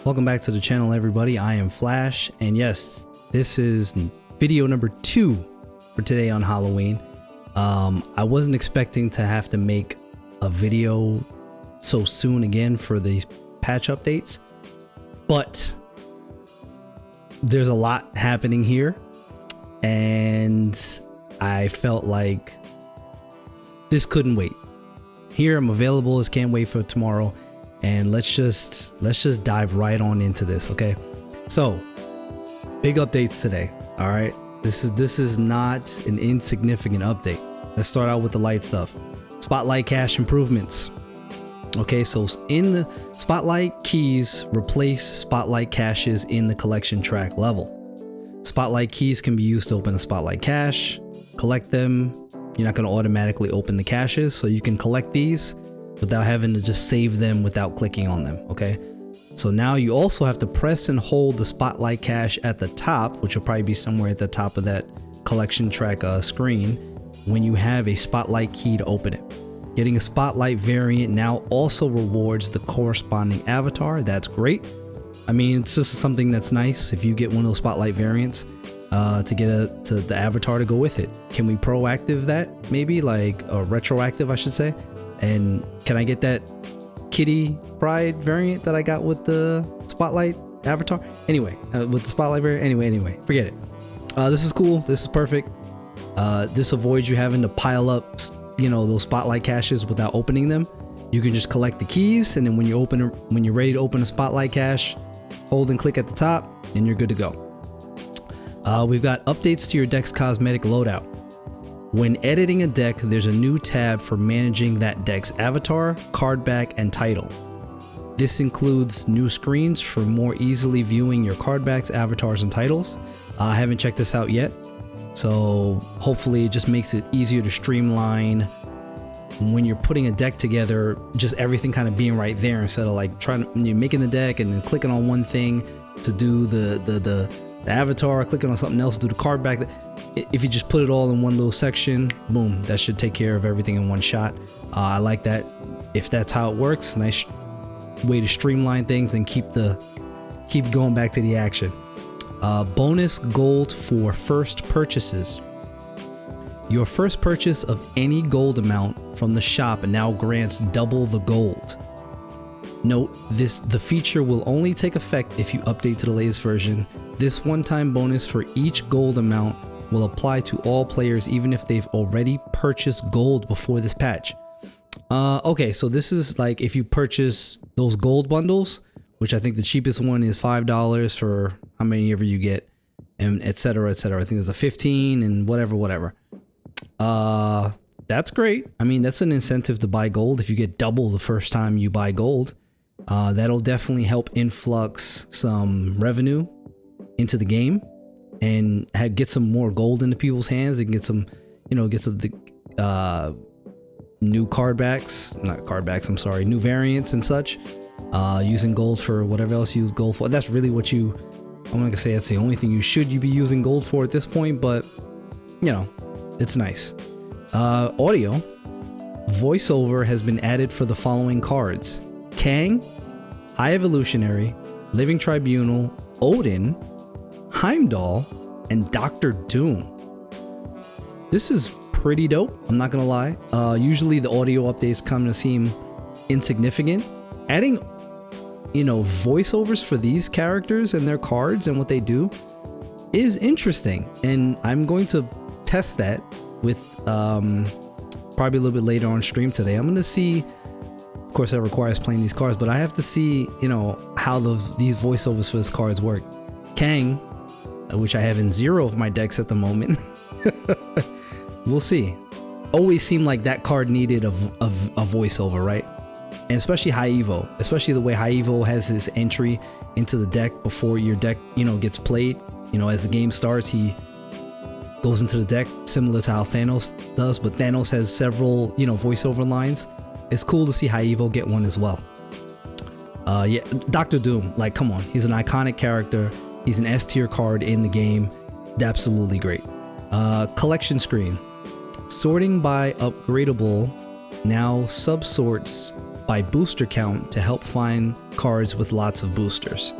Welcome back to the channel, everybody. I am Flash, and yes, this is video number 2 for today on Halloween. I wasn't expecting to have to make a video so soon again for these patch updates, but there's a lot happening here, and I felt like this couldn't wait. Here, I'm available. Just can't wait for tomorrow. And let's just dive right on into this, okay? So, big updates today. All right, this is not an insignificant update. Let's start out with the light stuff. Spotlight cache improvements. Okay, so in the spotlight keys replace spotlight caches in the collection track level. Spotlight keys can be used to open a spotlight cache, collect them. You're not going to automatically open the caches, so you can collect these without having to just save them without clicking on them. Okay, so now you also have to press and hold the spotlight cache at the top, which will probably be somewhere at the top of that collection track screen, when you have a spotlight key to open it. Getting a spotlight variant now also rewards the corresponding avatar. That's great. I mean, it's just something that's nice if you get one of those spotlight variants to get the avatar to go with it. Can we proactive that, maybe, like, or retroactive I should say? And can I get that Kitty Pride variant that I got with the spotlight avatar? Anyway, with the spotlight variant. Anyway, forget it. This is cool. This is perfect. This avoids you having to pile up, you know, those spotlight caches without opening them. You can just collect the keys, and then when you're ready to open a spotlight cache, hold and click at the top, and you're good to go. We've got updates to your deck's cosmetic loadout. When editing a deck, there's a new tab for managing that deck's avatar, card back, and title. This includes new screens for more easily viewing your card backs, avatars, and titles. I haven't checked this out yet, so hopefully it just makes it easier to streamline when you're putting a deck together, just everything kind of being right there instead of like you're making the deck and then clicking on one thing to do the avatar, clicking on something else to do the card back. If you just put it all in one little section, boom, that should take care of everything in one shot. I like that. If that's how it works, nice way to streamline things and keep going back to the action. Bonus gold for first purchases. Your first purchase of any gold amount from the shop now grants double the gold. Note, the feature will only take effect if you update to the latest version. This one-time bonus for each gold amount will apply to all players even if they've already purchased gold before this patch. Okay, so this is like if you purchase those gold bundles, which I think the cheapest one is $5 for how many ever you get, and etc. etc. I think there's a 15 and whatever. That's great. I mean, that's an incentive to buy gold. If you get double the first time you buy gold, that'll definitely help influx some revenue into the game and get some more gold into people's hands. They can get some, new new variants and such, using gold for whatever else you use gold for. That's really what I'm not gonna say that's the only thing you should be using gold for at this point, but you know, it's nice. Audio voiceover has been added for the following cards: Kang, High Evolutionary, Living Tribunal, Odin, Heimdall, and Dr. Doom. This is pretty dope, I'm not gonna lie. Usually the audio updates come to seem insignificant. Adding, voiceovers for these characters and their cards and what they do is interesting, and I'm going to test that with probably a little bit later on stream today. I'm gonna see, of course that requires playing these cards, but I have to see, how these voiceovers for these cards work. Kang, which I have in 0 of my decks at the moment. We'll see. Always seemed like that card needed a voiceover, right? And especially High Evo, especially the way High Evo has his entry into the deck before your deck, gets played. As the game starts, he goes into the deck similar to how Thanos does, but Thanos has several, voiceover lines. It's cool to see High Evo get one as well. Yeah, Dr. Doom, like, come on, he's an iconic character. He's an S tier card in the game. Absolutely great. Collection screen. Sorting by upgradable now subsorts by booster count to help find cards with lots of boosters.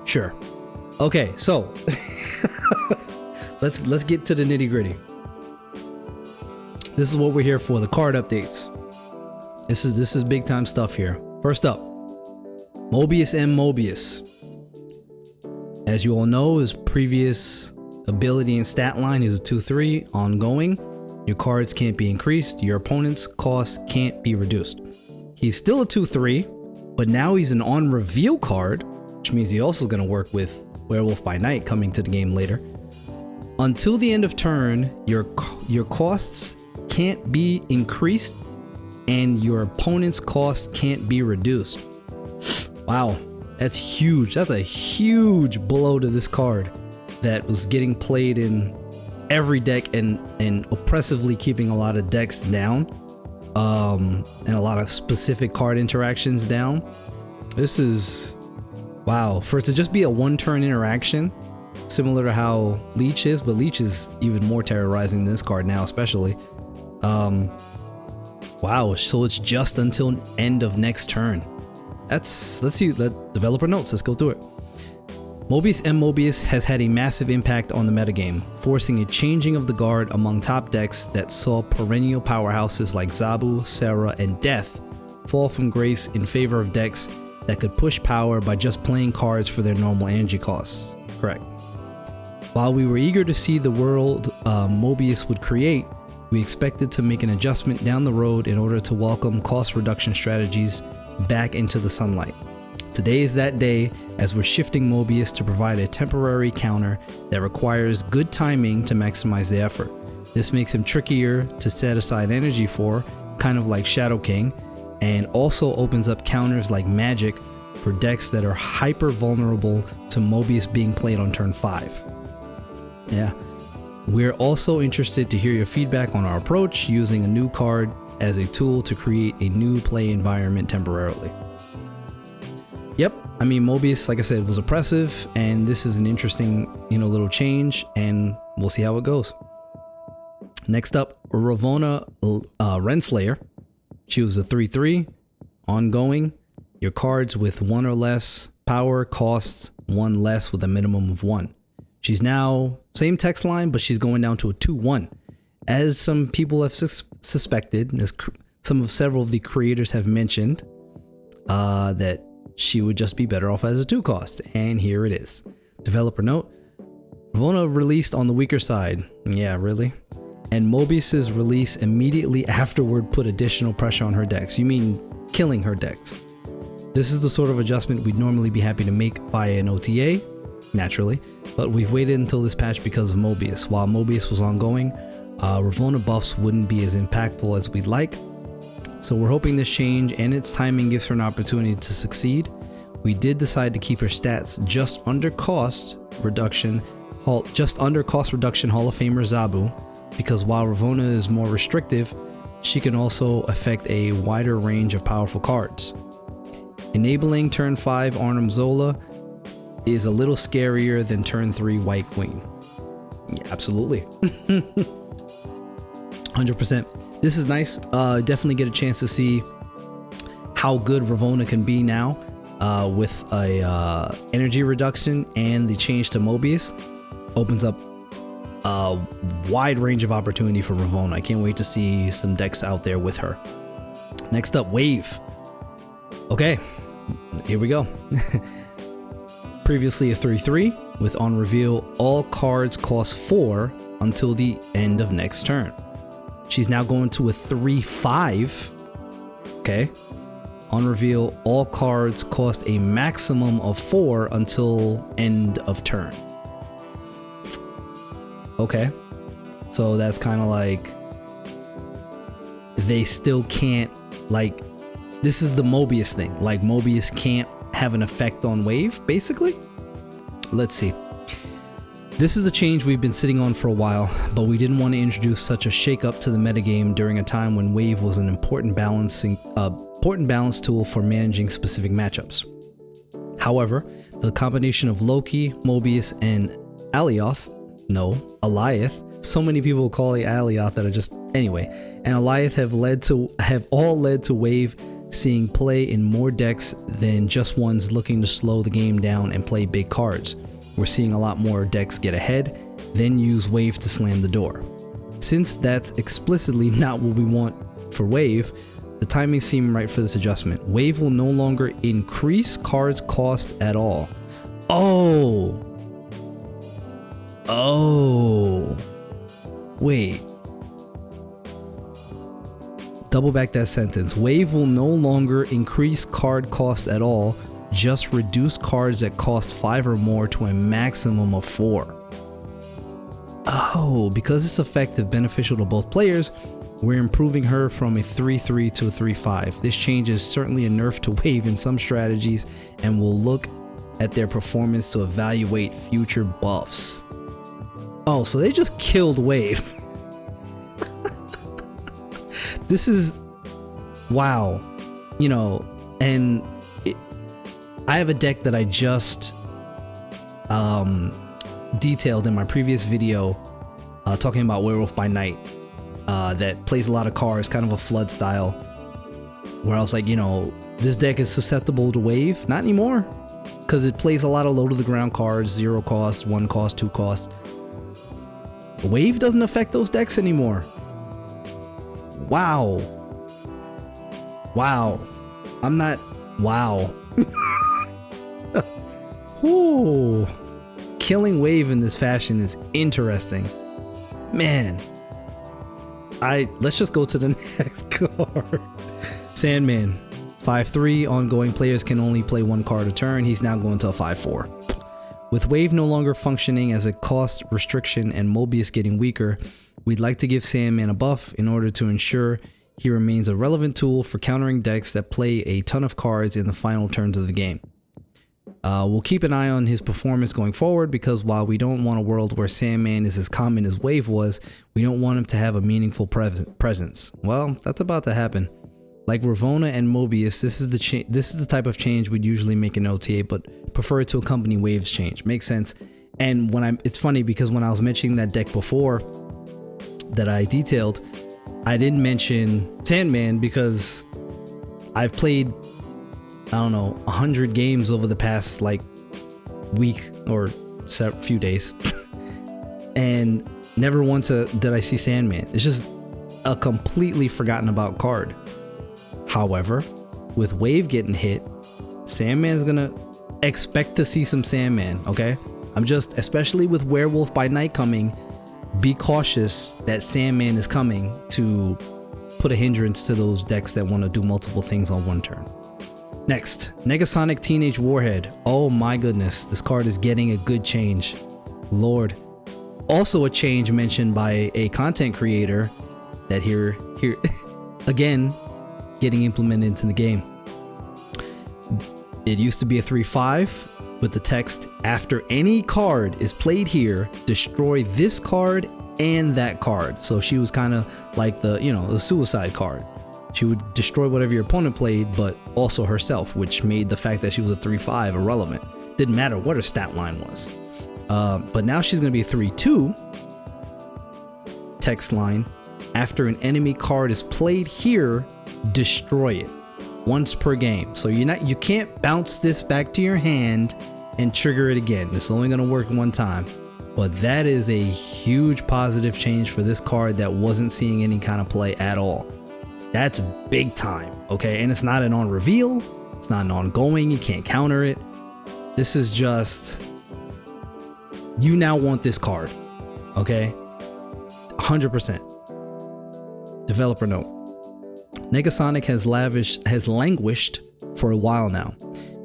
Sure. Okay, so let's get to the nitty-gritty. This is what we're here for, the card updates. This is big time stuff here. First up, Mobius M Mobius. As you all know, his previous ability and stat line is a 2/3 ongoing. Your cards can't be increased, your opponent's cost can't be reduced. He's still a 2/3, but now he's an on reveal card, which means he also is going to work with Werewolf by Night coming to the game later. Until the end of turn, your costs can't be increased and your opponent's cost can't be reduced. Wow, that's huge. That's a huge blow to this card that was getting played in every deck and oppressively keeping a lot of decks down, and a lot of specific card interactions down. This is, wow, for it to just be a one-turn interaction, similar to how Leech is, but Leech is even more terrorizing than this card now, especially. Wow, so it's just until end of next turn. Let's see the developer notes. Let's go through it. Mobius M Mobius has had a massive impact on the metagame, forcing a changing of the guard among top decks that saw perennial powerhouses like Zabu, Serra, and Death fall from grace in favor of decks that could push power by just playing cards for their normal energy costs. Correct. While we were eager to see the world Mobius would create, we expected to make an adjustment down the road in order to welcome cost reduction strategies back into the sunlight. Today is that day, as we're shifting Mobius to provide a temporary counter that requires good timing to maximize the effort. This makes him trickier to set aside energy for, kind of like Shadow King, and also opens up counters like Magic for decks that are hyper vulnerable to Mobius being played on turn 5. Yeah. We're also interested to hear your feedback on our approach, using a new card as a tool to create a new play environment temporarily. Yep, I mean, Mobius, like I said, was oppressive, and this is an interesting, little change, and we'll see how it goes. Next up, Ravonna Renslayer. She was a 3/3, ongoing. Your cards with 1 or less power costs 1 less with a minimum of 1. She's now same text line, but she's going down to a 2/1. As some people have suspected, as several of the creators have mentioned, that she would just be better off as a 2 cost, and here it is. Developer note: Ravonna released on the weaker side. Yeah, really? And Mobius's release immediately afterward put additional pressure on her decks. You mean killing her decks? This is the sort of adjustment we'd normally be happy to make via an OTA, naturally, but we've waited until this patch because of Mobius. While Mobius was ongoing, Ravonna buffs wouldn't be as impactful as we'd like. So we're hoping this change and its timing gives her an opportunity to succeed. We did decide to keep her stats just under cost reduction Hall of Famer Zabu, because while Ravonna is more restrictive, she can also affect a wider range of powerful cards. Enabling turn 5 Arnim Zola is a little scarier than turn 3 White Queen. Yeah, absolutely. 100%. This is nice. Definitely get a chance to see how good Ravonna can be now with a energy reduction, and the change to Mobius opens up a wide range of opportunity for Ravonna. I can't wait to see some decks out there with her. Next up, Wave. Okay, here we go. Previously a 3/3 with on reveal all cards cost 4 until the end of next turn. She's now going to a 3/5. Okay. On reveal, all cards cost a maximum of 4 until end of turn. Okay. So that's kind of like they still can't, like, this is the Mobius thing. Like, Mobius can't have an effect on Wave, basically. Let's see. This is a change we've been sitting on for a while, but we didn't want to introduce such a shake-up to the metagame during a time when Wave was an important balance tool for managing specific matchups. However, the combination of Loki, Mobius, and Alioth, so many people call it Alioth that I just Anyway, and Alioth have all led to Wave seeing play in more decks than just ones looking to slow the game down and play big cards. We're seeing a lot more decks get ahead, then use Wave to slam the door. Since that's explicitly not what we want for Wave, the timing seemed right for this adjustment. Wave will no longer increase cards' cost at all. Oh, wait. Double back that sentence. Wave will no longer increase card cost at all, just reduce cards that cost 5 or more to a maximum of 4. Oh, because it's effective, beneficial to both players, we're improving her from a 3-3 to a 3-5. This change is certainly a nerf to Wave in some strategies, and we'll look at their performance to evaluate future buffs. Oh, so they just killed Wave. This is wow, you know, and I have a deck that I just detailed in my previous video talking about Werewolf by Night that plays a lot of cards, kind of a flood style, where I was like, you know, this deck is susceptible to Wave. Not anymore, because it plays a lot of low to the ground cards, 0 cost, 1 cost, 2 cost. Wave doesn't affect those decks anymore. Wow. I'm not. Wow. Ooh. Killing Wave in this fashion is interesting. Man. Let's just go to the next card. Sandman. 5-3. Ongoing players can only play 1 card a turn. He's now going to a 5-4. With Wave no longer functioning as a cost restriction and Mobius getting weaker, we'd like to give Sandman a buff in order to ensure he remains a relevant tool for countering decks that play a ton of cards in the final turns of the game. We'll keep an eye on his performance going forward, because while we don't want a world where Sandman is as common as Wave was, we don't want him to have a meaningful presence. Well, that's about to happen. Like Ravonna and Mobius, this is the type of change we'd usually make in OTA, but prefer it to accompany Wave's change. Makes sense. And it's funny because when I was mentioning that deck before that I detailed, I didn't mention Sandman because I've played, I don't know, 100 games over the past like week or few days and never once did I see Sandman. It's just a completely forgotten about card. However, with Wave getting hit, Sandman's gonna expect to see some Sandman, okay? Especially with Werewolf by Night coming, be cautious that Sandman is coming to put a hindrance to those decks that want to do multiple things on one turn. Next, Negga Sonic Teenage Warhead. Oh my goodness, this card is getting a good change. Lord. Also a change mentioned by a content creator that here again, getting implemented into the game. It used to be a 3-5 with the text, after any card is played here, destroy this card and that card. So she was kind of like the suicide card. She would destroy whatever your opponent played, but also herself, which made the fact that she was a 3-5 irrelevant. Didn't matter what her stat line was. But now she's going to be a 3-2 text line. After an enemy card is played here, destroy it once per game. So you can't bounce this back to your hand and trigger it again. It's only going to work one time. But that is a huge positive change for this card that wasn't seeing any kind of play at all. That's big time, okay? And it's not an on reveal, it's not an ongoing, you can't counter it. This is just, you now want this card, okay? 100%. Developer note. Negga Sonic has languished for a while now.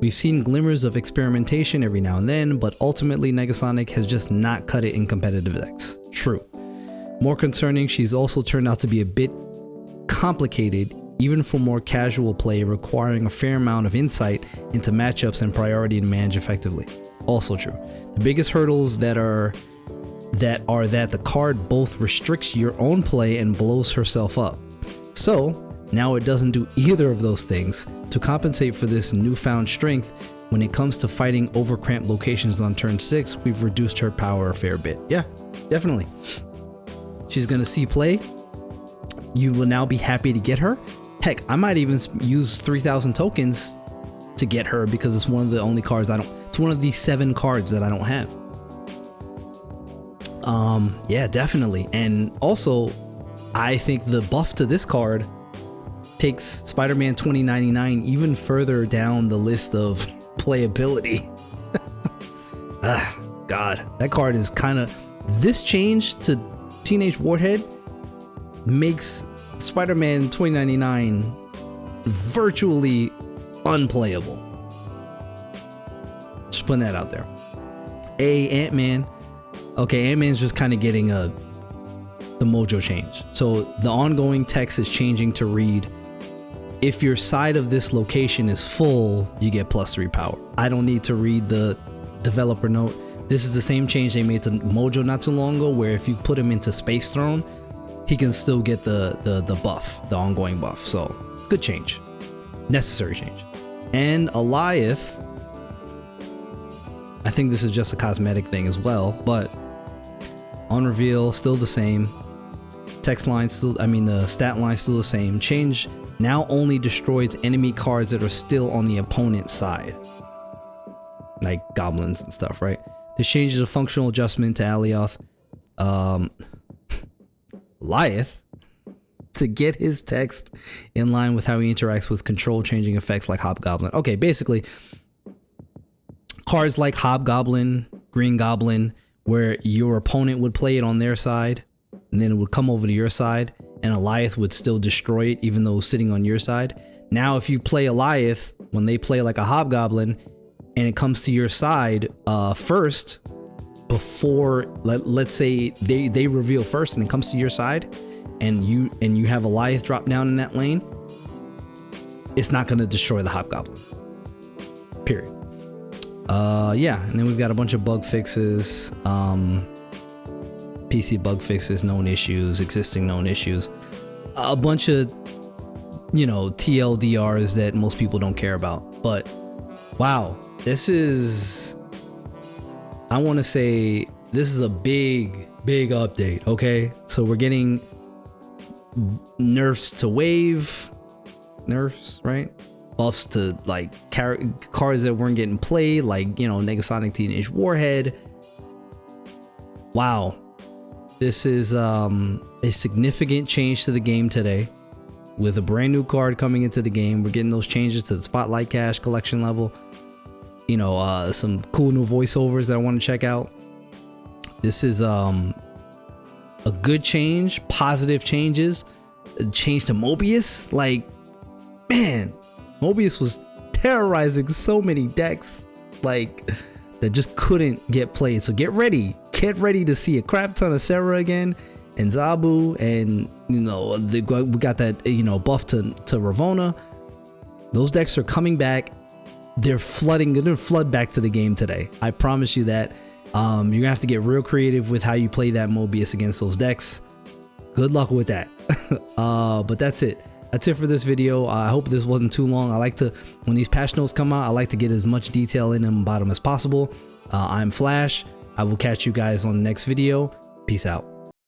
We've seen glimmers of experimentation every now and then, but ultimately Negga Sonic has just not cut it in competitive decks. True. More concerning, she's also turned out to be a bit complicated, even for more casual play, requiring a fair amount of insight into matchups and priority to manage effectively. Also true. The biggest hurdles that are that the card both restricts your own play and blows herself up. So now it doesn't do either of those things. To compensate for this newfound strength, when it comes to fighting overcramped locations on turn 6, we've reduced her power a fair bit. Yeah, definitely. She's gonna see play you will now be happy to get her. Heck, I might even use 3,000 tokens to get her because it's one of the only cards I don't. It's one of the 7 cards that I don't have. Yeah, definitely. And also, I think the buff to this card takes Spider-Man 2099 even further down the list of playability. God, that card is kind of. This change to Teenage Warhead makes Spider-Man 2099 virtually unplayable. Just putting that out there. AntMan. Okay, AntMan's just kind of getting the mojo change. So the ongoing text is changing to read, if your side of this location is full, you get +3 power. I don't need to read the developer note. This is the same change they made to Mojo not too long ago, where if you put him into Space Throne, he can still get the buff, the ongoing buff. So good change, necessary change. And Alioth, I think this is just a cosmetic thing as well, but on reveal still the same. Text line still, I mean the stat line still the same. Change now only destroys enemy cards that are still on the opponent's side, like goblins and stuff, right? This changes a functional adjustment to Alioth. Alioth, to get his text in line with how he interacts with control changing effects like Hobgoblin. Okay, basically, cards like Hobgoblin, Green Goblin, where your opponent would play it on their side, and then it would come over to your side, and Alioth would still destroy it even though it was sitting on your side. Now, if you play Alioth, when they play like a Hobgoblin, and it comes to your side first, before let's say they reveal first and it comes to your side, and you have Alioth drop down in that lane, it's not going to destroy the Hobgoblin, period. Yeah, and then we've got a bunch of bug fixes, PC bug fixes, known issues, existing known issues, a bunch of, you know, TLDRs that most people don't care about. But wow, this is, I want to say this is a big update. Okay, so we're getting nerfs to Wave, nerfs, right? Buffs to like cards that weren't getting played, like, you know, Negga Sonic, Teenage Warhead. Wow, this is a significant change to the game today, with a brand new card coming into the game. We're getting those changes to the Spotlight Cache collection level. You know, some cool new voiceovers that I want to check out. This is a good change, positive changes. A change to Mobius, like, man, Mobius was terrorizing so many decks, like, that just couldn't get played. So get ready to see a crap ton of Sarah again, and Zabu, and, you know, we got that, you know, buff to Ravonna. Those decks are coming back. They're gonna flood back to the game today. I promise you that. You're gonna have to get real creative with how you play that Mobius against those decks. Good luck with that. But that's it. That's it for this video. I hope this wasn't too long. I like to, when these patch notes come out, I like to get as much detail in them about them as possible. I'm Flash. I will catch you guys on the next video. Peace out.